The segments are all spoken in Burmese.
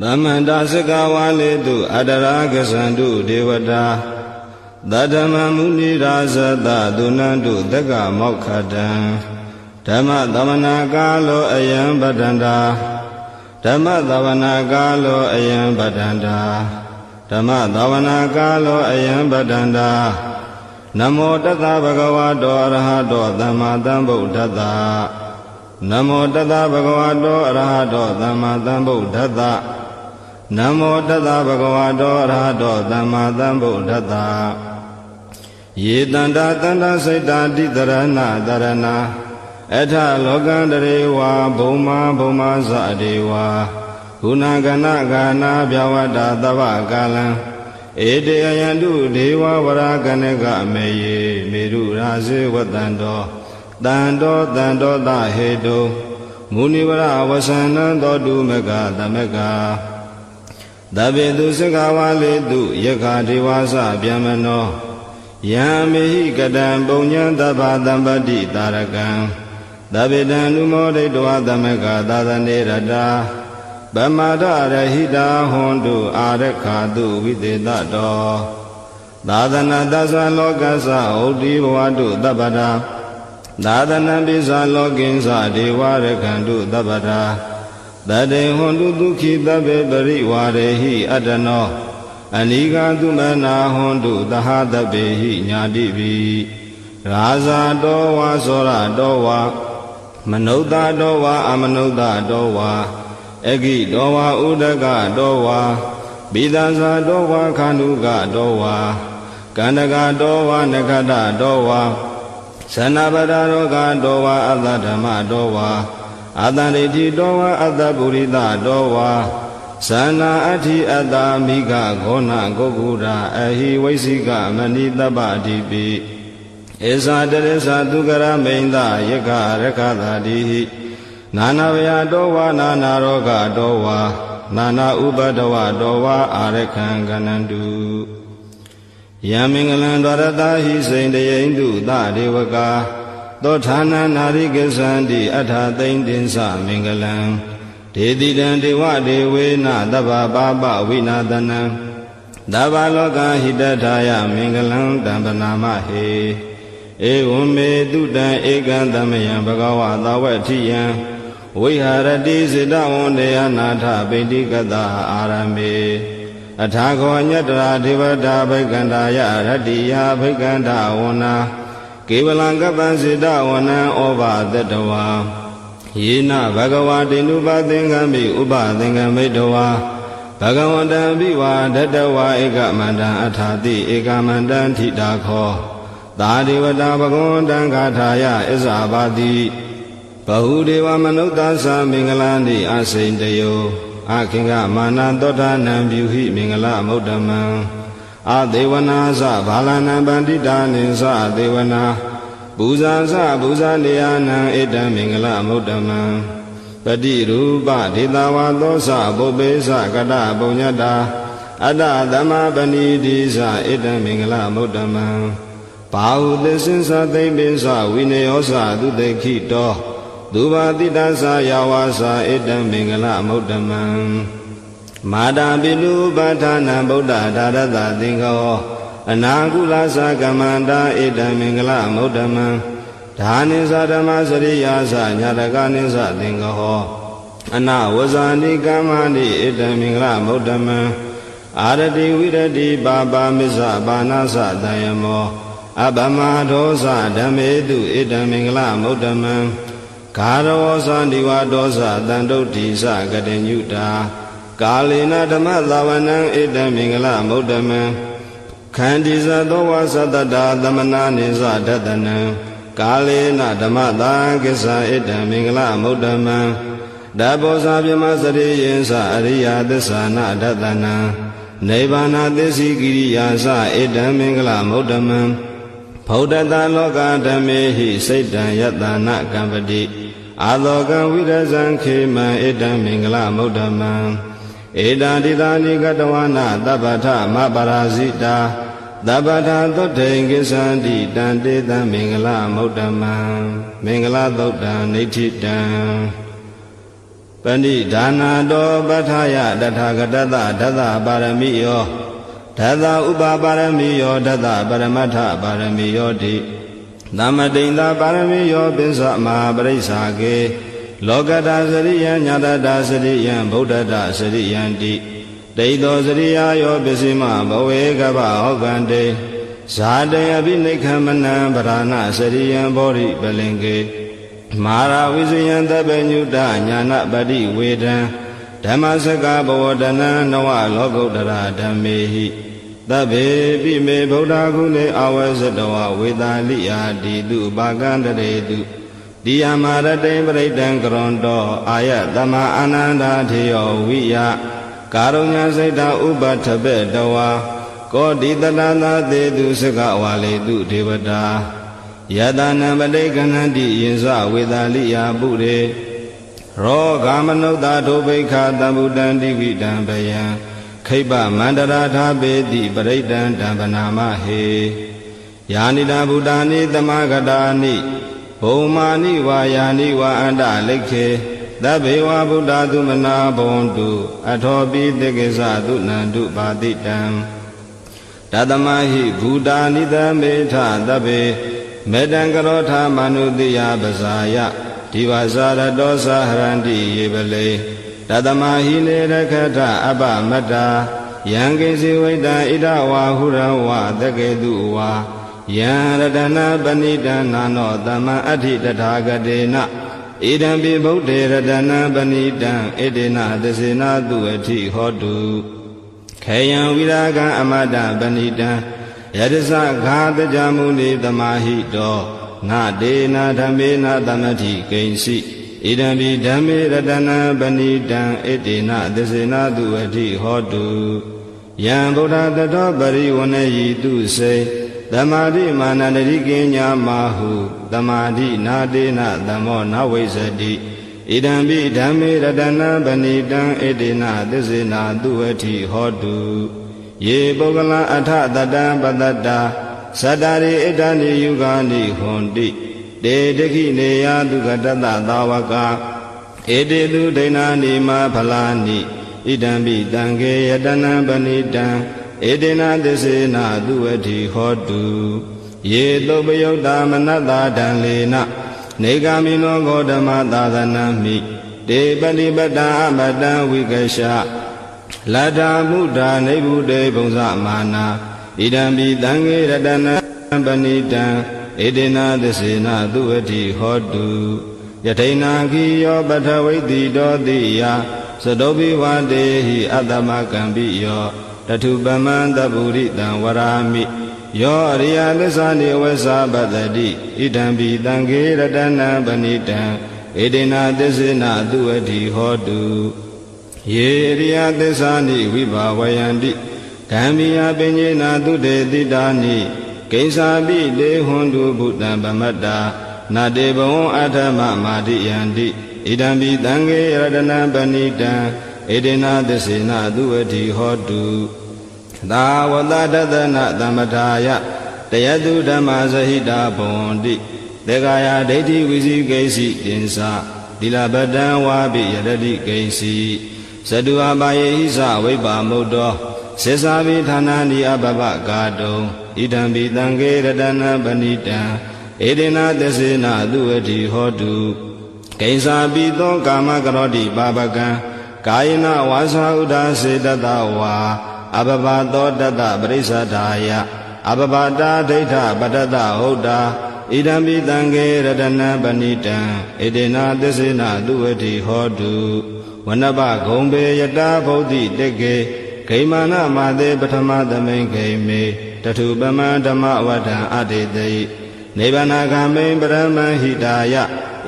Tamanda Sikawale tu Adaraga Sandu Devata Dadama Muni Razada Dunandu Daga Mokhadan Dhamma Davana Galo Ayam Badanda Dhamma Davana Galo Ayam Badanda Dhamma Davana Galo Ayam Badanda Namo Tata Bhagavato Arahato Dhamma Dhamma Namo Tata Bhagavato Arahato Dhamma Dhamma Namo Tata Bhagavato Arahato Dhamma Dhamma Ye Tanda Tanda Saita Ditarana Dharana Etha Lokandarewa Bhoma Bhoma Sadewa Gunagana Gana Vyavada Dava Galan Ede Ayandu Deva Varaganega Meye Meru Raze Vatando Dando Dando Dahedo Munivara Vasana Dodu Mega Damega Davedu Sikawale Du Yaka Devasa Vyamano Yamehi Kadam Bonyan Dava Dambadi Tarakan Davedan Numode Dua Damega Dadane Rada Bamada Rahida Hondu Arekadu Videda Do Dadana Dasa Lokasa Odi Wadu Dabada Dadana Bisa Loginsa Devarekandu Dabada Dade Hondu Duki Dabe Bari Warehi Adano Aniga Dumana Hondu Dahadabehi Nyadibi Raza Dowa Sora Dowa Manoda Dowa Amanoda Dowa Egi Dowa Udaga Dowa Bidaza Dowa Kanuga Dowa Kandaga Dowa Nakada Dowa Sanabada Roga Dowa Adadama Dowa Adaniti Dowa Adaburida Dowa Sana Ati Adamiga Gona Gogura Ahi Waisiga Manida Badibi Esa Teresa Dugara Menda Yaka Rekada Dihi Nana Vya Dowa Nana Roga Dowa Nana Ubadawa Dowa Arekan Ganandu Yamingalan Dwaradahi Sainte Indu Da Devaka Dotana Narigasandi Atha Thaindinsa Mingalan Dedidan Dewa Devena Dava Baba Vinadana Dava Loka Hidataya Mingalan Dambanama He Evume Dudan Egandamayan Bhagava Dawatiyan Viharati Siddhavondeya Natha Bindikata Arame Athako Nyatra Devata Bhagandaya Ratiya Bhaganda Vana Kevalangapa Siddhavana Ova Datawa Yena Bhagavati Nupathingami Upathingami Dawa Bhagavata Viva Datawa Ekamanda Athati Ekamanda Thidakho Tadevata Bhagavata Gathaya Isabati Bahudeva Manutasa Mingalandi Asaintayo Akinga Manantota Nambyuhi Mingala Muddhamman Adevana Sa Bhalana Bandita Ninsa Devana Buza Sa Buza Niyana Edam Mingala Muddhamman Pati Rupa Dhitawa Dosa Bobesa Kata Punyata Ada Dhamma Panidi Sa Edam Mingala Muddhamman Bahudesinsa Thaibinsa Vinayosa Dudekito Duva Tidasa Yawasa Edam Mingala Muddhamman Mada Bilu Bhatana Buddha Dadada Dingo Anagula Sakamanda Edam Mingala Muddhamman Dhanisa Dhamma Sariyasa Nyadaganisa Dingo Anawasani Kamani Edam Mingala Muddhamman Arati Virati Baba Misa Banasa Dayamo Abama Dosa Dhamedu Edam Mingala Muddhamman Karawosa Divadosa Dandotisa Gadenyuta Kalina Dhamma Lavanang Edam Mingala Muddhamman Kandisa Dowa Satada Dhamana Nisa Dadanang Kalina Dhamma Dagisa Edam Mingala Muddhamman Dabosa Vyamasari Yensa Ariya Dasana Dadanang Nivana Desi Giriyasa Edam Mingala Muddhamman Bhaudata Loka Dhamehi Saitan Yatana Kampati Aloka Vidazan Khema Edam Mingala Muddhamman Eda Didani Gatawana Dabata Mabarazita Dabata Dotenggisandi Dandita Mingala Muddhamman Mingala Dutta Nithitam ပဏိဒါနာတောပဋ္ဌာယတထာဂတတဒသပါရမိယောဒသဥပပါရမိယောဒသပရမတ္ထပါရမိယောတိသမတိန်သာပါရမိယောပိစ္ဆမဟာပရိစ္ဆာကေလောကတာစရိယံညာတတာစရိယံဗုဒ္ဓတာစရိယံတိဒိဋ္ဌောစရိယာယောပစ္စည်းမဘဝေကဗ္ဗဟောကံတေဇာတေအပိနိခမနံဗရာဏစရိယံဘောရိပလင်ကေမာရဝိဇယံတပ္ပညုတညာနပတိဝေဒံဓမ္မစကဘဝတနံနဝလောကုတ္တရာဓမ္မေဟိသဗ္ဗေပိမေဗုဒ္ဓဂုဏေအဝေဇတဝဝေသာလိယာတိတုပါကံတရေတုတိယမရတေပရိတံကရွန်တောအာယတမအာနန္ဒာထေယောဝိယကာရုညစိတ်တဥပထပေတဝါကောတိတတနာသေတုစကဝါလေတုဒေဝတာယတနံပတိကဏန္တိယင်္စဝေသာလိယာပုရေရောဂမနုဿာဒုဗိခာတံဗုဒ္ဓံတိဝိတံဘယံခိပမန္တရာထာပေတိပရိတံတံပနာမဟေယာနိတဗုဒ္ဓာနိသမဂတာနိဘုံမာနိဝါယာနိဝါအန္တလိခေသဗ္ဗေဝဗုဒ္ဓသုမနာဘဝန္တုအထောပိတေကိသသုနန္တုပါတိတံတသမဟိဘူတာနိသမေထသဗ္ဗေမေတံကရောထာမနုတိယပဇာယဒီဝဇာရတောသဟရန္တိယေပလေတသမဟိနေရခထအပမတ္တာယံကိစီဝိတံဣဒဝါဟုရဝသကေတုဝါယံရတနာပဏိတံနာနောသမံအဋ္ဌိတထာဂတေနဣဒံပိဗုဒ္ဓေရတနာပဏိတံဣတေနသစေနာတုအဋ္ဌိဟောတုခေယံဝိရာဂံအမတ္တပဏိတံယတသဂါတကြမုနိသမာဟိတောနာဒေနာဓမ္မေနာသမတိကိဉ္စီဣဒံပိဓမ္မေရတနာပဏိတံဣတေနသစေနာတုအဋ္ဌိဟောတုယံဗုဒ္ဓတတောပရိဝဏယိတုစေသမာဓိမာနန္တိကိညာမာဟုသမာဓိနာတေနသမ္မောနဝိဇ္ဇတိဣဒံပိဓမ္မေရတနာပဏိတံဣတေနသစေနာတုအဋ္ဌိဟောတုယေပုဂ္ဂလအထတတံပတ္တတာသတ္တရိဣဒာနိယုဂာနိဟွန်တိတေတခိနေယဒုက္ခတတသာဝကဧတေတုဒိဏာနိမဖလာနိဣဒံပိတံခေယတနံပဏိတံဧတေနသစေနာတုအဋ္ဌိဟောတုယေသုပယုတ်တာမနတ္တာဒံလေနနေဂာမိနောဂေါတမသာသနမိတေပတိပတ္တာအမတံဝိကရှလတ္ထာမုဒ္ဒာနိဗ္ဗုတေဘုံဇမာနာဣဒံပိတံခေရတနံပဏိတံဧတေနသစေနာတုအဋ္ဌိဟောတုယထိဏခိယောပထဝိတိတောတိယသတောပိဝတေဟိအတ္တမကံပိယောတထုပမံတပုရိတံဝရာမိယောအရိယသစ္စာနိဝေသပတ္တိဣဒံပိတံခေရတနံပဏိတံဧတေနသစေနာတုအဋ္ဌိဟောတုယေရိယသစ္စာနိဝိဘာဝယန္တိဓမ္မိယပညေနာတုတေတိတာနိကိစ္ဆာပိတေဟွန်တုဘုတ္တံပမတ္တာနာတေဘဝံအထမမာတိယန္တိဣဒံပိတံခေရတနံပဏိတံဧတေနသစေနာတုအဋ္ဌိဟောတုသာဝတတတနာသမထာယတယတုဓမ္မဇဟိတာဘဝန္တိသေကာယဒိဋ္ဌိဝိဇိကိစီတင်္စာသီလပတံဝါပိယရတိကိစီဇတုအပါယေဟိသဝိပါမုတ်တောစေစာပိဌာနာနိအပပကာတုံဣဒံပိတံခေရတနံပဏိတံဧတေနသစေနာတုအဋ္ဌိဟောတုကိစ္ဆာပိသောကာမကရောတိပါပကံကာယနာဝါစာဥဒ္ဒါစေတတဝါအပပသောတတပရိစ္ဆဒာယအပပတာဒိဋ္ဌပတ္တဟုတ်တာဣဒံပိတံခေရတနံပဏိတံဧတေနသစေနာတုအဋ္ဌိဟောတုဝနပဂုံပေယတာဗုဒ္ဓိတေကေဂိမာနမာသေပထမသမိန်ဂိမေတထုပမံဓမ္မဝတ္ထံအတေတိနိဗ္ဗာနဂမိန်ပရမဟိတာယ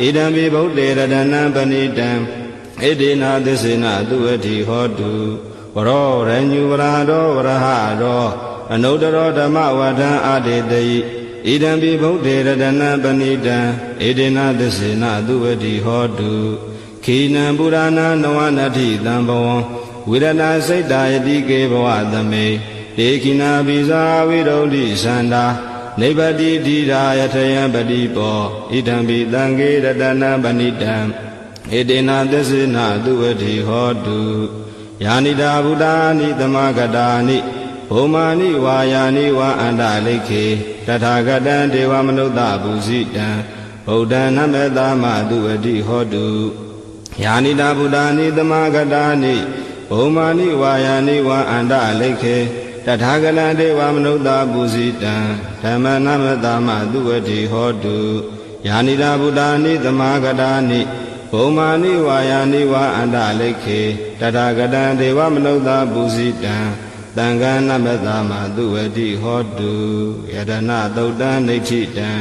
ဣဒံပိဗုဒ္ဓေရတနံပဏိတံဣတေနသစေနာတုအဋ္ဌိဟောတုဝရောရညုဝရတောဝရဟတောအနုတ္တရောဓမ္မဝတ္ထံအတေတိဣဒံပိဗုဒ္ဓေရတနံပဏိတံဣတေနသစေနာတုအဋ္ဌိဟောတုခိနံပုရဏနဝနတ္ထိတံဘဝံဝိရဏစိတ်တာယတိကေဘဝသမေတေခိနာပိဇာဝိရုဒ္ဓိသန္တာနိဗ္ဗတိဓိရာယထယံပတိပောဣဒံပိတံခေရတနံပဏိတံဣ ဧတေနသစ္စေနသူဝတိဟောတုယာနိတာဗုဒ္ဓာနိသမဂတာနိဘုမာနိဝါယာနိဝါအန္တလိခေတထာဂတံဒေဝမနုဿပုဇိတံဗုဒ္ဓံနမေတ္တမသူဝတိဟောတုယာနိတာဗုဒ္ဓာနိသမဂတာနိဘုမာနိဝါယာနိဝါအန္တလိခေတထာဂတံဒေဝမနုဿပုဇိတံဓမ္မနမေတ္တမသူဝတိဟောတုယာနိတာဗုဒ္ဓာနိသမဂတာနိဘုမာနိဝါယာနိဝါအန္တလိခေတထာဂတံဒေဝမနုဿပုဇိတံသံဃာနမတမသူဝတိဟောတုယတနာသုတ်တံနိဋ္ဌိတံ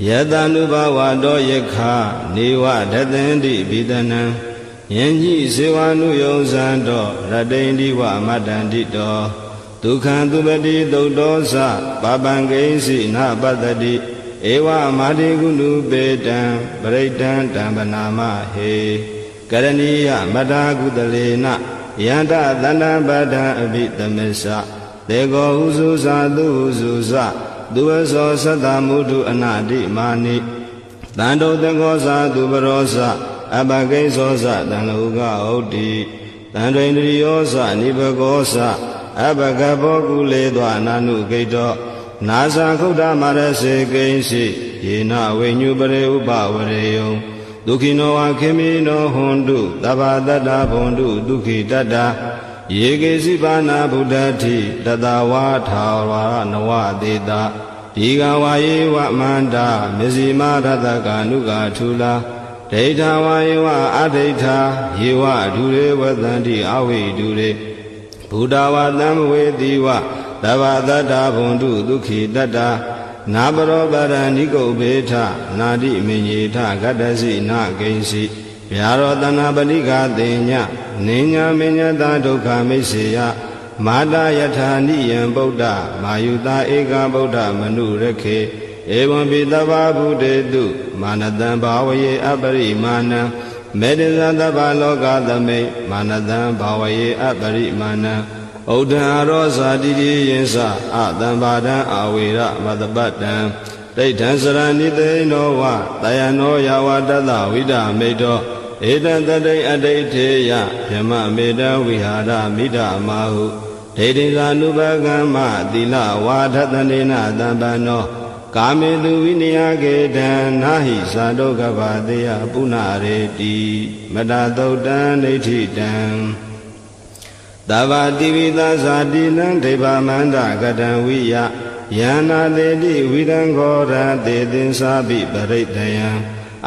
ယတ ानु ဘဝတောယခနေဝဒသန္တိဘိဒနံယင်ကြီးစေဝ ानु ယုံဇံတောရတိန္ဒီဝမတ္တန္တိတောဒုက္ခံသူပတိသုတ်တောသပပံကိဉ္စီနပတ္တိဧဝမာတိကုဏုပေတံပရိတံတံပနာမဟေကရဏီယမတ္တာကုတလေနယန္တသန္တပတ္တံအဘိသမစ္ဆတေကောဟုစုသာသူဟုစုသသူဝသောသတ္တမုထုအနာတိမာနိတန္တုတေကောသာသူပရောသအပကိဉ္စောသတံလောကဟုတ်တိတန္တိန္ဒရိယောသနိဘကောသအပကဘောကုလေသောအနာနုဂိတောနာဇာခုဒ္ဓမာရစေကိဉ္စီယေနဝိညုပရေဥပဝရေယံဒုက္ခိနောဝခေမိနောဟွန်တုသဗ္ဗတတ္တဘွန်တုဒုက္ခိတတ္တယေကေစီပါဏဗုဒ္ဓတိတတဝါထာဝရနဝတေတဒီကဝါယေဝမန္တာမျစီမာရတကာနုကာထူလာဒိဋ္ဌဝါယေဝအဒိဋ္ဌာယေဝဒုရေဝသန္တိအဝိဒုရေဘုဒ္ဓဝါတံဝေတိဝသဗ္ဗတတ္တဘွန်တုဒုက္ခိတတ္တနာပရောပရဏိကုဘေထနာတိမင်ညေထဂတ္တစီနာကိဉ္စီဗျာရောတနာပတိကသေညနိညာမညတဒုက္ခမိစ္ဆေယမာတာယထာနိယံဗုဒ္ဓမာယုတာဧကဗုဒ္ဓမနုရခေဧဝံပိတဗ္ဗဗုတေတုမာနတံဘာဝယေအပရိမာဏံမေတ္တဇတဗ္ဗလောကသမိတ်မာနတံဘာဝယေအပရိမာဏံဩဒံအရောဇာတိတိယင်္စအတံဘာဒံအဝေရမတပတ္တံဒိဋ္ဌံစရဏိသိနောဝတယနောယဝတတဝိဒမေတောဧတံတတိအဋိဋ္ဌေယဗြဟ္မမေတံဝိဟာရမိဒမာဟုဒိဋ္ဌိသာနုပကမ္မသီလဝါထတနေနသံပန္နောကာမေတုဝိနည်းကေတံနာဟိသာဒုက္ခဘာတေယပုဏ္ဏရေတိမတသုတ်တံဒိဋ္ဌိတံသဗ္ဗတိဝိသဇာတိနံဒိဗ္ဗမန္တကတံဝိယယန္နာတေတိဝိရံခောရတေသင်္စာပိပရိတယံ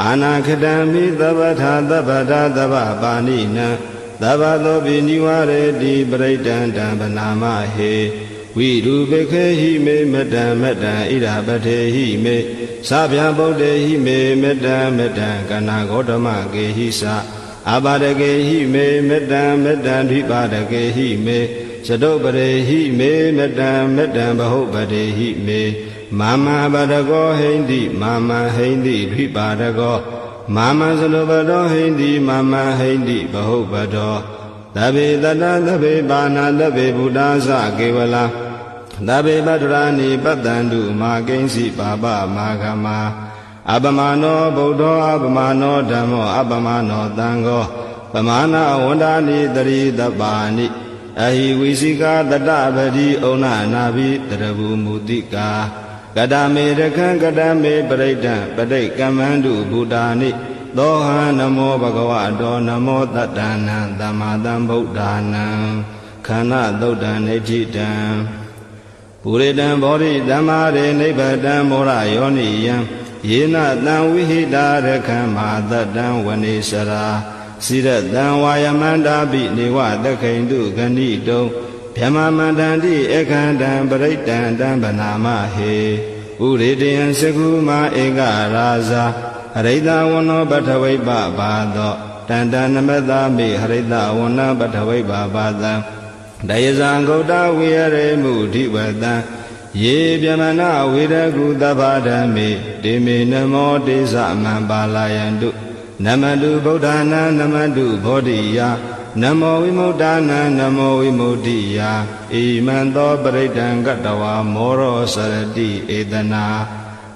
အာနာခတံမိသဗ္ဗထာသဗ္ဗတာသဗ္ဗပါဏိနံသဗ္ဗသောပိနိဝရေတိပရိတံတံပနာမဟေဝိရူပခေဟိမေမတံမတံဣဒပထေဟိမေသဗျာဗုဒ္ဓေဟိမေမတံမတံကနာဂေါတမကေဟိသအပါဒကေဟိမေမတံမတံဓိပါဒကေဟိမေသတုပရေဟိမေမတံမတံဘဟုပတေဟိမေမာမပါဒကောဟိန္တိမာမဟိန္တိဓိပါဒကောမာမသလုပတောဟိန္တိမာမဟိန္တိဘဟုပတောသဗ္ဗေတတသဗ္ဗေပါဏသဗ္ဗေဘုဒ္ဓသကေဝလာသဗ္ဗေပတ္တရာနိပတ္တန္တုမာကိဉ္စီပါပမာဂမအပမနောဗုဒ္ဓောအပမနောဓမ္မောအပမနောသံဃောပမာဏဝန္ဒာနိတရိတပါဏိအဟိဝိစိကာတတပတိဩနနာဘိတရဘူမူတိကာကတမေရခံကတမေပရိဒံပဋိကမ္မန္တုဘုဒ္ဓာနိသောဟံနမောဘဂဝတောနမောတတ္တနံသမ္မာသမ္ဗုဒ္ဓာနံခန္ဓာသုတ်တံနိဋ္ဌိတံပုရိတံဘောဓိသမ္မာရေနိဗ္ဗတံမောရယောနိယံယေနတံဝိဟိတာရခံမာတတံဝနေစရာစိရတံဝါယမန္တာပိနေဝသခိန်တုဂဏိတုံဗြဟ္မမန္တန္တိအခန္တံပရိတံတံဗနာမဟေဥရိတယံစကုမာဧကရာဇာဟရိတဝနောပထဝိပဘာသောတန္တနမတမိဟရိတဝနပထဝိပဘာသံဒယဇံဂௌတဝိရရေမုဓိဝတံယေပြမနာဝိရကုသဗ္ဗဓမ္မေတေမေနမောတေသမံပါလာယန္တုနမတုဗုဒ္ဓနာနမတုဘောဓိယနမောဝိမု ddha နာနမောဝိမု ddhi ယဣမံသောပရိဒံကတဝါမောရောစရတိဧတနာ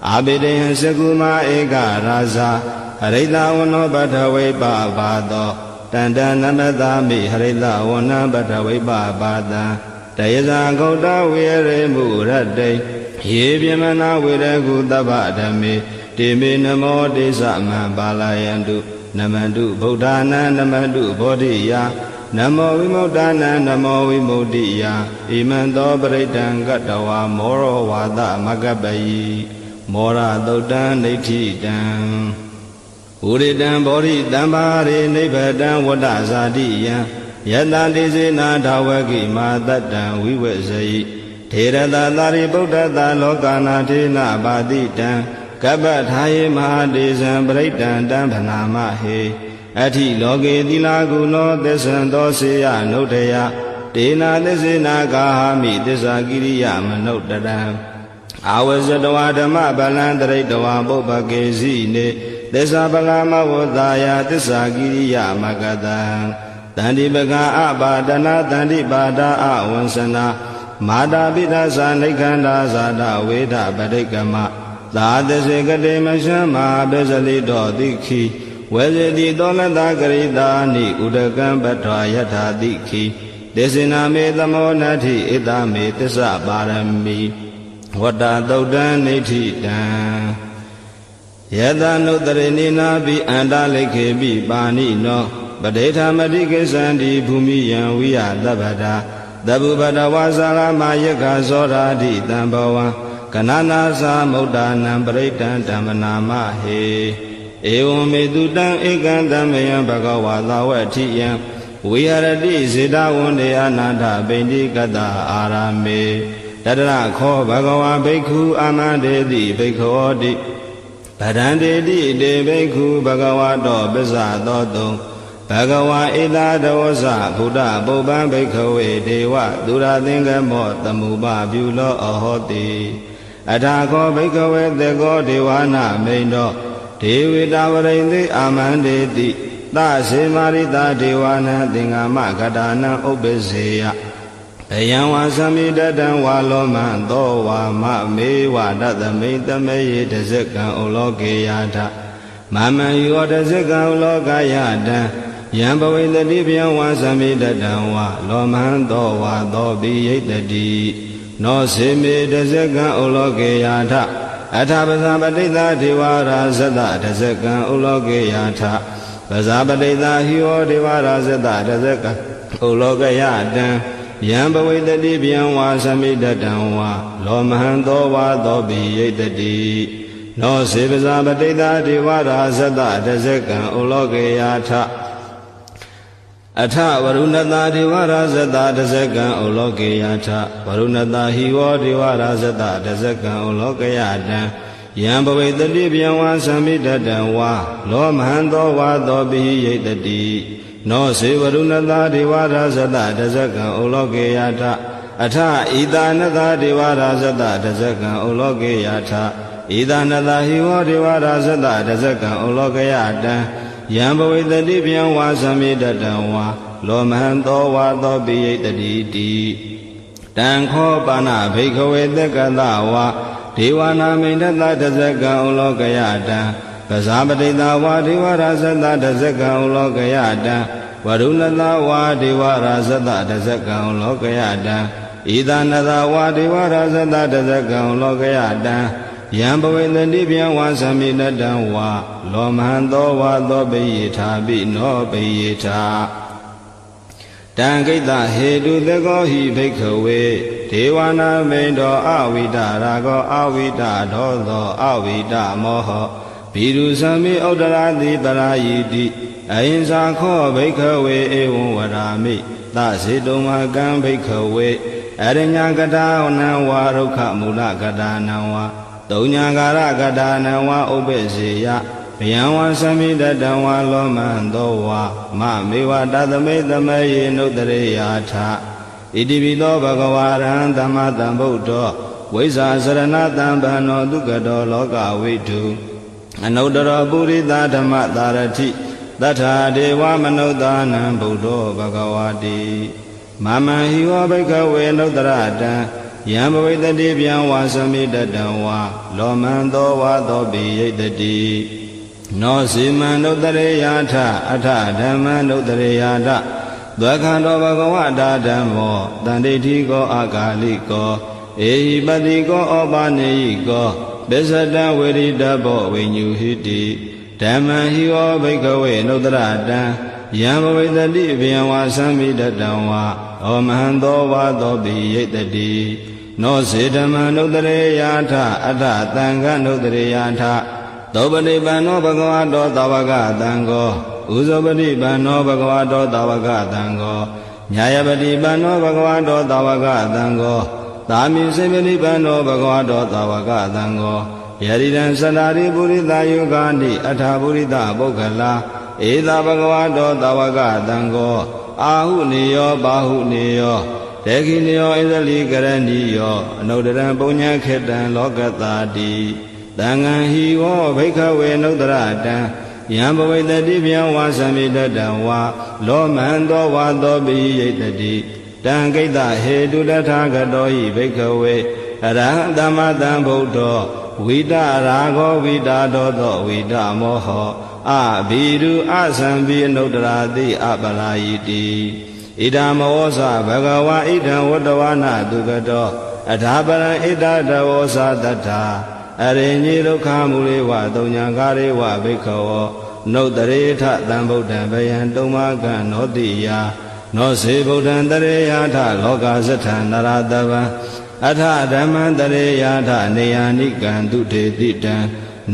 အာဘိဒေယံစကုမာဧကရာဇာဟ ရိတဝနောပထဝိပဘာသောတန္တနမသာမိဟရိတဝနပထဝိပဘာတံတယဇာဂௌတဝေရေမုရတ္တိယေပြမနာဝေရကုသဗ္ဗဓမ္မေတေမေနမောတေသမံပါဠယန္တုနမန္တုဗုဒ္ဓနာနမန္တုဘောဓိယနမောဝိမု ddha နာနမောဝိမု ddhi ယဣမံသောပရိတံကတ္တဝါမောရောဝါသမကပ္ပယိမောရသုတ်တံဒိဋ္ဌိတံဥရိတံဘောဓိတံပါရိနိဗ္ဗတံဝတ္တဇာတိယံယတတိစေနာဓဝကိမာတတ္တံဝိဝေဇယိထေရတသာရိပုတ္တတလောကနာထေနဘာတိတံကပ္ပထာယေမဟာတေဇံပရိတံတံဗနာမဟေအထိလောကေသီလာကုလောသစ္ဆံသောစေယနုဋ္ဌယတေနာသစ္စေနာကာဟမိသစ္စာကိရိယမနုဋ္ဌတံအာဝဇတဝါဓမ္မဗလံတရိတဝါပုပ္ပကေစီနေသစ္စာပကမဝတ္တာယသစ္စာကိရိယမကတံတန္တိပကအပါဒနာတန္တိပါဒအဝံစနာမာတာပိသဇာနိခန္ဓာဇာတဝေဒပရိကမသာသစေကတိမရှမဘေဇလိတောတိခိဝေဇတိတောလတကရိတာနိဥဒကံပထွာယထာတိခိဒေဇနာမေသမောနတ္ထိဣတမေသစ္စာပါရမီဝတ္တသုတ်တံနိဋ္ဌိတံယတနုတရိနိနာပိအန္တလိခေပိပါဏိနောပဋိဌာမတိကိသန္တိဘူမိယံဝိယသဗ္ဗတာသဗ္ဗဗတဝါစာရမယက္ခဇောရာတိတံဘဝံကနနာသမုဒ္ဒနာပရိတံဓမ္မနာမဟေဧဝံမေတုတံဧကံဓမ္မယံဘဂဝါသဝဋ္ဌိယံဝိဟရတိစေတဝန္တေအနာထပိဋိကတအာရမေတတရခောဘဂဝါဘိက္ခုအာမန္တေတိဘိက္ခောတိဗဒံတေတိတေဘိက္ခုဘဂဝါတောပစ္စသောတုံဘဂဝါဧတာတဝဇဘုဒ္ဓပုပ္ပံဘိက္ခဝေဒေဝသူရသင်္ကမောတမုပပြုလောအဟောတိအထာခောဘိက္ခဝေသေကောဒေဝနာမိန်တောဒေဝေတဝရိန္တိအာမန္တေတိသစေမာရိတာဒေဝနံသင်္ဃမကတာနံဥပ္ပစေယဘယံဝါသမိတတံဝါလောမံသောဝါမမေဝတသမိတမေယေတဇကံဩလောကေယထမမံယောတဇကံဩလောကယတံယံဘဝိတတိဘယံဝါသမိတတံဝါလောမံသောဝါသောပိယိတတိနောစေမေတဇကံဩလောကေယထအထပဇာပတိသာဒေဝရာဇတတဇကံဩလောကေယထပဇာပတိသာဟိယောဒေဝရာဇတတဇကံဩလောကယတံယံဘဝိတတိဗျံဝါသမိတတံဝါလောမဟံသောဝါသောပိယိတတိနောစေပဇာပတိသာဒေဝရာဇတတဇကံဩလောကေယထအထဝရုဏတာဒေဝရာဇတတဇကံဩလောကေယထဝရုဏတာဟိဝောဒေဝရာဇတတဇကံဩလောကယတံယံဘဝိတတိဗျံဝါသမိတတံဝါလောမဟံသောဝါသောပိယိတတိနောစေဝရုဏတာဒေဝရာဇတတဇကံဩလောကေယထအထဣတာနတာဒေဝရာဇတတဇကံဩလောကေယထဣတာနတာဟိဝောဒေဝရာဇတတဇကံဩလောကယတံယံဘဝိတတိဗျံဝါသမိတတံဝါလောမဟံသောဝါသောပိယိတတိတိတံခောပါဏဘိက္ခဝေသက္ကတဝါဒေဝနာမိန်တတတဇကံဩလောကယတံပဇာပတိတာဝါဒေဝရာဇတတဇကံဩလောကယတံဝရုဏတဝါဒေဝရာဇတတဇကံဩလောကယတံဣဒနတဝါဒေဝရာဇတတဇကံဩလောကယတံယံဘဝေတတိဗျံဝါသမိတတံဝါလောမဟံသောဝါသောပိယိထာပိနောပိယိထာတံကိတ္တဟေတုသကောဟိဘိက္ခဝေဒေဝနာမိန်တောအဝိဒရာဂောအဝိဒဒောသောအဝိဒမောဟဘိရုသမိဥဒ္ဒရာတိပရာယိတိအဟိံစာခောဘိက္ခဝေဧဝံဝရာမိသစေတုံမကံဘိက္ခဝေအရညကတာနံဝါရုခမူလကတာနံဝါတုံညာကာရကတာနံဝါဥပ္ပစေယဘယံဝါသမိတတံဝါလောမံသောဝါမမေဝတသမိတမေယေနုတရေယာထဣတိပိသောဘဂဝါရံသမ္မာသမ္ဗုဒ္ဓောဝိဇ္ဇာစရဏတံဗန္နောဒုက္ကတောလောကဝိတုအနုတ္တရောပုရိသဓမ္မသာရတိတထာဒေဝမနုဿာနံဗုဒ္ဓောဘဂဝါတိမမံဟိဝဘိက္ခဝေနုတ္တရတံယံဘဝိတတိဗျံဝါသမိတတံဝါလောမံသောဝါသောပိယိတတိ နောစီမံနုတ္တရေယာထအထဓမ္မနုတ္တရေယာထသက္ခန္တောဘဂဝတာဓမ္မောတန္တိတိကောအာဂါလိကောဧဟိပတိကောဩပါနေယိကောပစ္စတံဝေရိတဘောဝိညုဟိတိဓမ္မံဟိဝဘိကဝေနုတ္တရတံယံဘဝိတတိဘယံဝါသံမိတတံဝါဩမဟံသောဝါသောပိယိတတိနောစေဓမ္မနုတ္တရေယာထအထသံဃနုတ္တရေယာထသောပတိပန္နောဘဂဝတောသဝကသံဃောဥဇောပတိပန္နောဘဂဝတောသဝကသံဃောညာယပတိပန္နောဘဂဝတောသဝကသံဃောသာမိစေပတိပန္နောဘဂဝတောသဝကသံဃောယရိတံသတ္တာရိပုရိသယုဂာနိအထာပုရိသပုဂ္ဂလာဧသာဘဂဝတောသဝကသံဃောအာဟုနေယောဘာဟုနေယောတေခိနေယောဣဇလိကရဏီယောအနုတ္တရံပုညံခေတံလောကတာတိသံဃံဟိဝောဘိက္ခဝေနုတ္တရတံယံဘဝိတတိဗျံဝါသံမိတတံဝါလောမန္တောဝါသောပိယိတတိတံကိတ္တဟေတုတထာဂတောဟိဘိက္ခဝေအရဟံသမ္မာတံဗုဒ္ဓောဝိတရာဂောဝိတာဒောသောဝိတမောဟောအဘိရုအသံပိအနုတ္တရာတိအပလာယိတိဣဒံမောဇဘဂဝါဣဒံဝတ္တဝနာတုကတောအထာပရံဣဒတဝောဇတတ္ထာအရိညိဒုက္ခမူလေဝတုံညာကာရေဝဘိက္ခဝောနုတ္တရေထသံဗုဒ္ဓံဘယံတုံမကံနောတိယနောစေဗုဒ္ဓံတရေယာထလောကသထံနရတဗံအထဓမ္မံတရေယာထနေယာနိကံတုထေတိတံ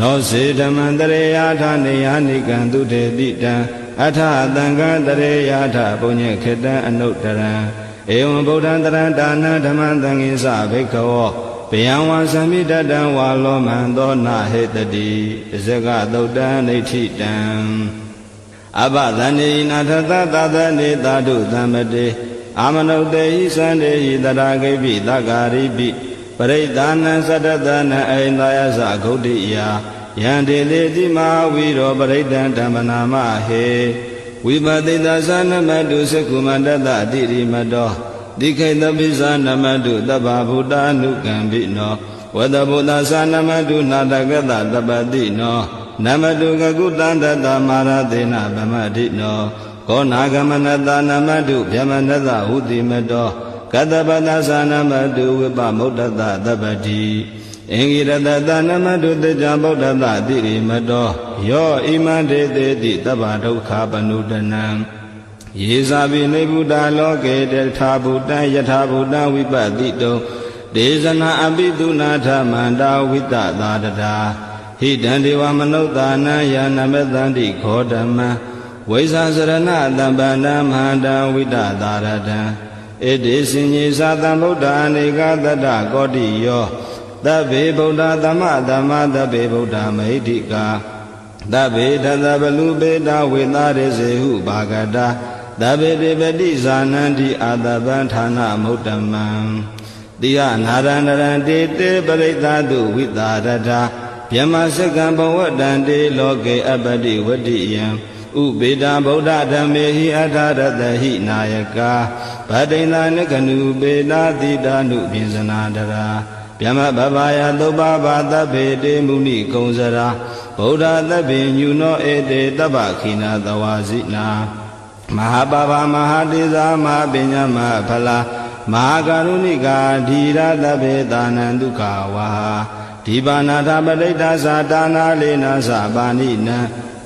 နောစေဓမ္မံတရေယာထနေယာနိကံတုထေတိတံအထသံဃံတရေယာထပုညေခေတံအနုတ္တရံဧဝံဗုဒ္ဓံတရံဒါနံဓမ္မံသံဃိသဘိက္ခဝောဘယံဝါသံမိတတံဝါလောမံသောနာဟေတတိဇဂသုတ်တံနေဋ္ဌိတံအဘသန္တိနာထသသသနေသာဓုသမ္မတေအာမနုတေဟိသန္တေဟိတရာဂိပိသဂါရိပိပရိဒာနံသတ္တသနံအိန္ဒယသဂုဋ္ဌိယာယံတေလေတိမဟာဝီရောပရိဒံဓမ္မနာမဟေဝိပတိတသနမတုသကုမန္တတတိရိမတောတိခိတပိသနမတုတဗ္ဗဗုဒ္ဓ ानु ကံပိနောဝတဗုဒ္ဓသနမတုနာတကတတပတိနောနမတုကကုတန္တတမာရသေနဗမတိနောခောနာဂမနတနမတုဗျမနတဟုတိမတောကတပတသနမတုဝိပမုဒ္ဒတတပတိအင်္ဂိရတတနမတုတေဇဗုဒ္ဓတတိရိမတောယောဣမံဒေတေတိတဗ္ဗဒုက္ခပနုတနံယေဇာပိနေဗုဒ္ဓလောကေတထာဗုဒ္ဓံယထာဗုဒ္ဓံဝိပတိတုံဒေဇနာအပိတုနာထမန္တာဝိတသာတတာဟိတံဒေဝမနုဿာနံယာနမတန္တိခောဓမ္မံဝိဇာစရဏတံပန္နမန္တံဝိတသာရတံဣတိစင်ကြီးသာတံဗုဒ္ဓအနေကတတကောတိယောသဗ္ဗေဗုဒ္ဓသမ္မာသမ္မာသဗ္ဗေဗုဒ္ဓမဟိတိကာသဗ္ဗေတသဗလူပေတဝေသရေစေဟုဘာဂတာသဗ္ဗေတေပတိဇာနန္တိအာတပံဌာနမုဒ္ဓမံတိယနာရဏရံတေတေပရိသတုဝိတာရထာဗျမစကံဘဝတံတေလောကေအပတိဝတိယံဥပေတံဗုဒ္ဓဓမ္မေဟိအထာရတဟိနာယကာဗဒိန္ဒနကနုပေတာတိတာနုပိစနာတရာဗျမဘဗာယသုပ္ပဘာသဗ္ဗေတေမုနိကုံစရာဗုဒ္ဓသဗ္ဗေညုနောဧတေတဗ္ဗခိနာသဝါစိနာမဟာပါပမဟာတေဇာမဟာပညာမဟာဖလာမဟာကရုဏိကာဓီရသဗ္ဗေသာနံဒုက္ခဝါဒီပါဏာထပဋိတ္တာသာတာနာလေနာသပါဏိနံ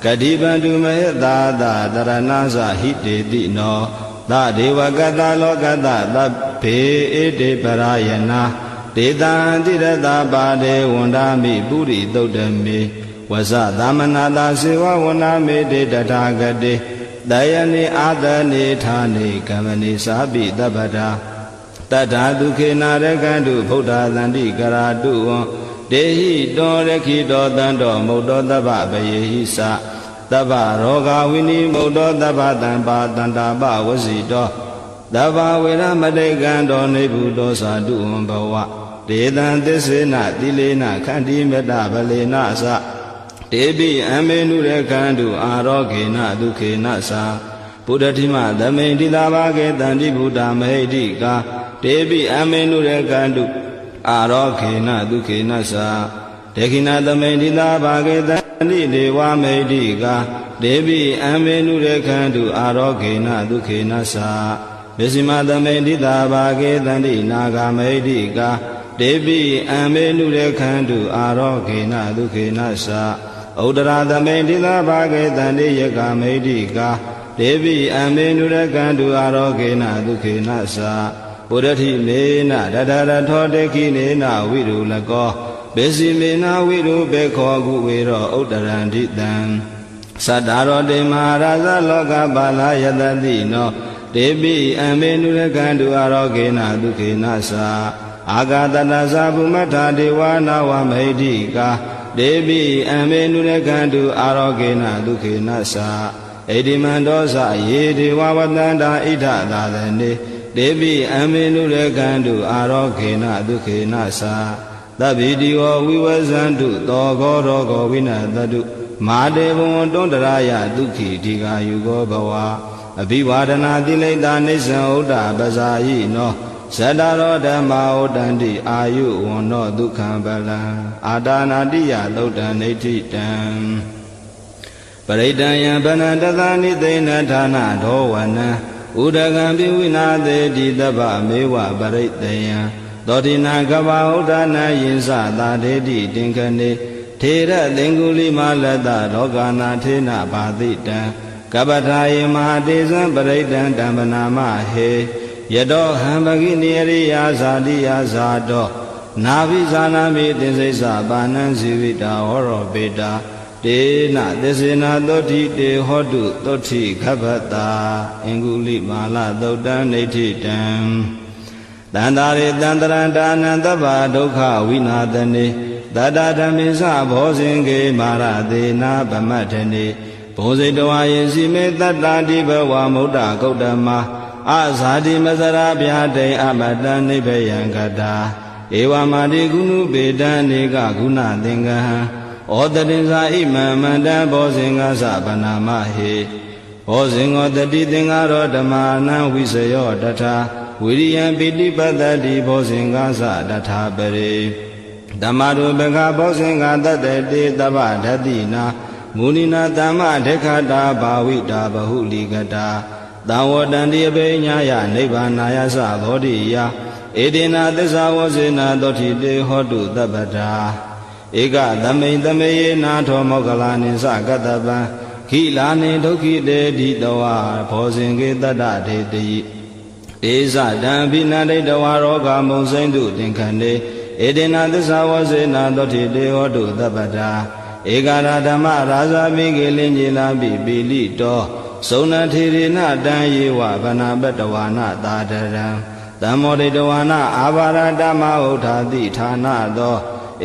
ကတိပန္တုမဟေသာသတရဏသဟိတေတိနောသဒေဝကတလောကတသဗ္ဗေဧတေပရာယနာဒေတံတိရတပါဒေဝန္ဒာမိပုရိသုတ်တမေဝဇသမနာတာစေဝဝနာမေတေတထာဂတေတယနိအာတနိဌာနိကမ္မနိသာပိတပ္ပတာတတ္ထာဒုခေနာရကံတုဗုဒ္ဓသန္တိကရာတုဝံဒေဟိတောရခိတောတံတောမုတ်တောတဗ္ဗဗယေဟိသတဗ္ဗရောဂဝိနိမုတ်တောတဗ္ဗတံပါတန္တာပဝစီတောတဗ္ဗဝေရမတိကံတောနေဗုတောသာတုဝံဘဝဒေတံသစ္စေနတိလေနခန္တိမေတ္တဗလေနသတေပိအမေနုရခန္တုအာရောဂေနဒုခေနသာဗုဒ္ဓတိမသမိန်တိလာဘာကေတန္တိဗုဒ္ဓမဟိတိကာတေပိအမေနုရခန္တုအာရောဂေနဒုခေနသာ ဒေခိနာသမိန်တိသာဘာဂေတန္တိဒေဝမိတ်တိကာဒေဝိအံမေနုရခန္တုအာရောဂေနဒုခေနသာမေစီမသမိန်တိသာဘာဂေတန္တိနာဂမိတ်တိကာဒေဝိအံမေနုရခန္တုအာရောဂေနဒုခေနသာဥဒရာသမိန်တိသာဘာဂေတန္တိယကမိတ်တိကာဒေဝိအံမေနုရခန္တုအာရောဂေနဒုခေနသာပုရတိမေနတတရထောတေခိနေနဝိရုလကောဘေစီမေနဝိရုဘေခောကုဝေရောဥဒရန္တိတံသတ္တရောတေမဟာရာဇလောကပါလာယတတိနောဒေပိအံမေနုရခန္တုအာရောဂေနဒုခေနသာအာဂတတသဗုမထာဒေဝနာဝမိတ်တိကာဒေပိအံမေနုရခန္တုအာရောဂေနဒုခေနသာဣတိမန္တောသယေဒေဝဝတန္တာဣဒသာသနေဒေပိအံမေနုရခန္တုအာရောဂေနဒုခေနသာသဗ္ဗိတိဝဝိဝဇန္တုသောကောရောဂောဝိနတတုမာတေဘဝံတွန္တရာယဒုက္ခိတိကာယုကောဘဝအဘိဝါဒနာတိလိတာနိစ္စံဥဒ္ဒပဇာယိနောဇတ္တရောဓမ္မာဥဒ္ဒန္တိအာယုဝန္နောဒုက္ခံပလံအာဒါနာတိယသုတ်တံနေဋ္ဌိတံပရိတံယံဗနတသနိသိဏဌာနဒောဝနံဥဒကံပိဝိနာသေတိတဗ္ဗမေဝပရိတယံသောတိနာကဗ္ဗဥဒ္ဒနာယင်္စသာဒေတိတင်္ခနေထေရသင်္ကုလိမလတ္တလောကနာထေနဘာတိတံကပ္ပထာယေမဟာတေဇံပရိတံတံပနာမဟေယတောဟံပဂိနိရိယာဇာတိယဇာတောနာဘိဇာနာမိသင်္စိစ္ဆပါဏံဇီဝိတာဟောရောပေတာတေနသစ္စေနာသောတိတေဟောတုသောတိခဗ္ဗတာအင်္ဂုလိမာလသုတ်တံနေဋ္ဌိတံတန္တာရေတန္တရံဒါနံသဗ္ဗဒုက္ခဝိနာသနေတတဓမ္မေသဘောဇင်ကေမာရသေနာဗမတ္ထနေဘောဇိတဝါယေစီမေတတ္တာတိဘဝမုဒ္ဒဂௌတမအဇာတိမစရာဗျာတိအမတံနိဗ္ဗယံကတာဧဝမာတိကုဏုပေတံနေကဂုဏသင်္ကဟံဩတတိဇာဣမံမန္တံဘောဇင်္ဂသဗနာမဟေဘောဇင်္ဂောတတိသင်္ဃရောဓမ္မာနံဝိစယောတထာဝိရိယံပိဋိပတ္တိဘောဇင်္ဂသတထာပရိဓမ္မရုပကဘောဇင်္ဂတတတေတဗ္ဗဓတ္တိနာမုနိနာသမ္မဒေခတာဘာဝိတာဘဟုလိကတာသံဝတန္တိအပိညာယနိဗ္ဗာနာယသဘောဓိယဧတေနာသစ္စာဝဇေနာသောတိတေဟောတုတပ္ပတာဧကသမိန်သမေယေနာထောမောကလာနိသကတ္တပံခိလာနိဒုက္ခိတေတိတဝါဘောဇင်ကေတတ္တဒေတိဧဇတံဘိနန္တိတဝါရောဂမုံစိမ့်တုတင်ခန္တေဧတေနာသစ္စာဝဇေနာသောတိတေဟောတုတပ္ပတာဧကရာဓမ္မရာဇာမိကေလင်ကြီးလာပိပိလိတောသုံဏထေရဏတံယေဝဗနာပတဝါနသာတရံသံမောဒိတဝါနအာဘာရတမဟုတ်ထာတိဌာနသော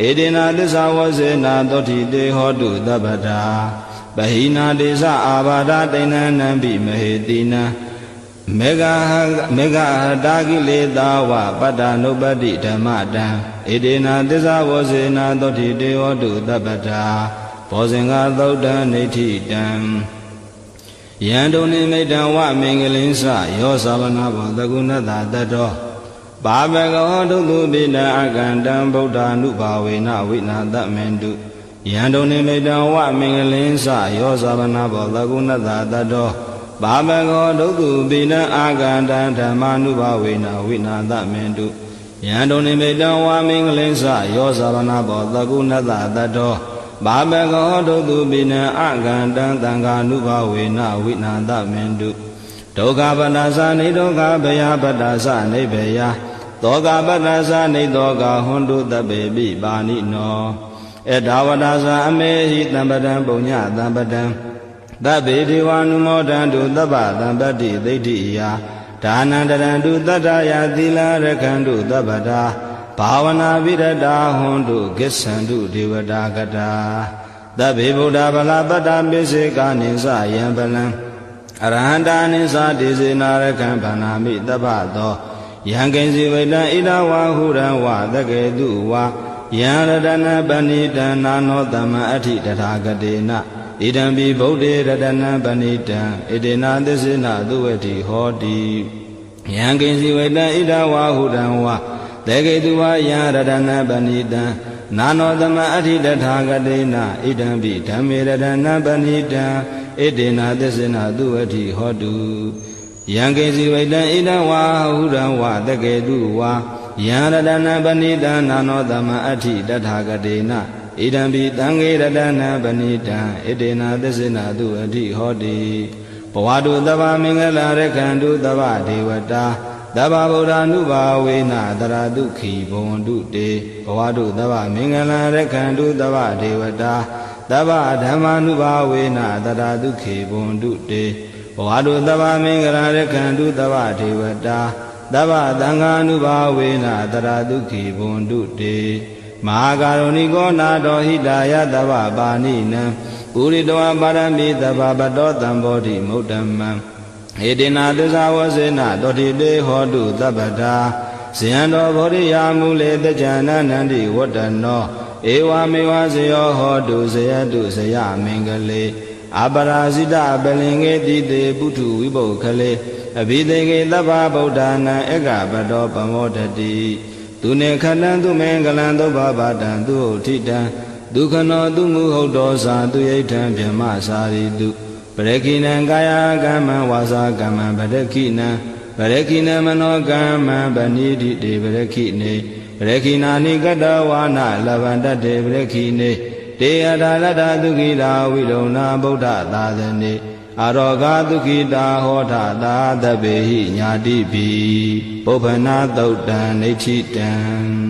ဧတေနာသစ္စာဝဇေနာသောတိတေဟောတုတပ္ပတာပဟိနာတေဇအာဘာဒတိဏနံပိမဟေတိနံမေဃတာကိလေသာဝပတ္တနုပတ္တိဓမ္မတံဧတေနာသစ္စာဝဇေနာသောတိတေဟောတုတပ္ပတာဘောဇင်္ဂသုတ်တံနေဋ္ဌိတံယံတုန်နိမိတံဝမင်္ဂလင်းစယောသဗနာဘောသကုဏတတတောဘာဘဂဝဒုတုပိတံအကန္တံဗုဒ္ဓ ानु ဘာဝေနဝိနာတမေန္တုယံတုန်နိမိတံဝမင်္ဂလင်းစယောသဗနာဘောသကုဏတတတောဘာဘဂဝဒုတုပိတံအကန္တံဓမ္မာနုဘာဝေနဝိနာတမေန္တုယံတုန်နိမိတံဝမင်္ဂလင်းစယောသဗနာဘောသကုဏတတတောဘာဘဂဝဒုတုပိနံအကန္တံသံဃာနုဘာဝေနဝိနာတမေန္တုဒုက္ခပတ္တသနိဒုက္ခဘယပတ္တသနိဗ္ဗယသောကပတ္တသနိသောကဟွန်တုတပေပိပါဏိနောဧဒါဝတ္တသအမေဟိတံပတံပုညတံပတံသဗ္ဗေဒေဝ ानु မောဒံတုသဗ္ဗတံပတ္တိသိဋ္ဌိယဒါနန္တရံတုတတ္တယသီလရခန္တုသဗ္ဗတာဘာဝနာပိရတာဟွန်တုကိစ္ဆန္တုဒေဝတာကတာသဗ္ဗေဗုဒ္ဓဗလာပတ္တပိစေကာနိသယံပလံအရဟန္တာနိသတိစေနာရခံဗန္နာမိတပ္ပသောယံကိဉ္စီဝိတံဣဒဝါဟုရံဝသကေတုဝါယံရတနာပဏိတံနာနောတမအဋ္ဌိတထာဂတေနဣဒံပိဗုဒ္ဓေရတနာပဏိတံဣတေနာသစ္စေနသုဝတိဟောတိယံကိဉ္စီဝိတံဣဒဝါဟုရံဝသကေတုဝါယံရတနာပဏိတံဣ နာနောသမအဋ္ဌိတထာဂတေနဣဒံပိဓမ္မေရတနာပဏိတံဣတေနသစ္စေနသူဝတိဟောတုယံကေစီဝိတံဣဒံဝါဟုရံဝတကေတုဝါယံရတနာပဏိတံနာနောသမအဋ္ဌိတထာဂတေနဣဒံပိသံဃေရတနာပဏိတံဣတေနသစ္စေနသူဝတိဟောတိဘဝတုသဗ္ဗမင်္ဂလာရခန္တုသဗ္ဗဒေဝတာသဗ္ဗဗုဒ္ဓ ानु ဘာဝေနတရာဒုက္ခိဘဝန္တုတေဘဝတုသဗ္ဗမင်္ဂလာရခန္တုသဗ္ဗဒေဝတာသဗ္ဗဓမ္မာနုဘာဝေနတရာဒုက္ခိဘဝန္တုတေဘဝတုသဗ္ဗမင်္ဂလာရခန္တုသဗ္ဗဒေဝတာသဗ္ဗသံဃာနုဘာဝေနတရာဒုက္ခိဘဝန္တုတေမဟာကာရုဏိကောနာတော်ဟိတာယသဗ္ဗပါဏိနံဥရိတောပါရမိသဗ္ဗပတောတံဘောဓိမုဒ္ဓမံဧတေနသစ္စာဝစေနတောတိတေဟောတုသဗ္ဗတာဇယံတော်ဗောဓိယာမူလေတကြနန္န္တိဝတ္တနောဧဝမေဝဇယောဟောတုဇယတုဇယမင်္ဂလေအပရာဇိတပလင်္ကေတိတေပုထုဝိပုခလေအဘိသေကေသဗ္ဗဗုဒ္ဓနာဧကပတောပမောတတိသူနေခဏံသူမင်္ဂလံသုဘဗတံသူဟုတ်ထိတံဒုက္ခနောသူမူဟုတ်တော်စာသူယိဋ္ဌံဗြဟ္မစာရိတုပရခိနံကာယကမ္မဝါစာကမ္မပရခိနံပရခိနမနောကမ္မဗဏိတိတေပရခိနေပရခိနာနိကတဝါနလဗန္တတေပရခိနေတေယထာလတ္တသုခိတာဝိလုံနာဗုဒ္ဓသာသနေအာရောဂသုခိတာဟောထသာသဗ္ဗေဟိညာတိပိပုပ္ပနာသုတ်တံနေဋ္ဌိတံ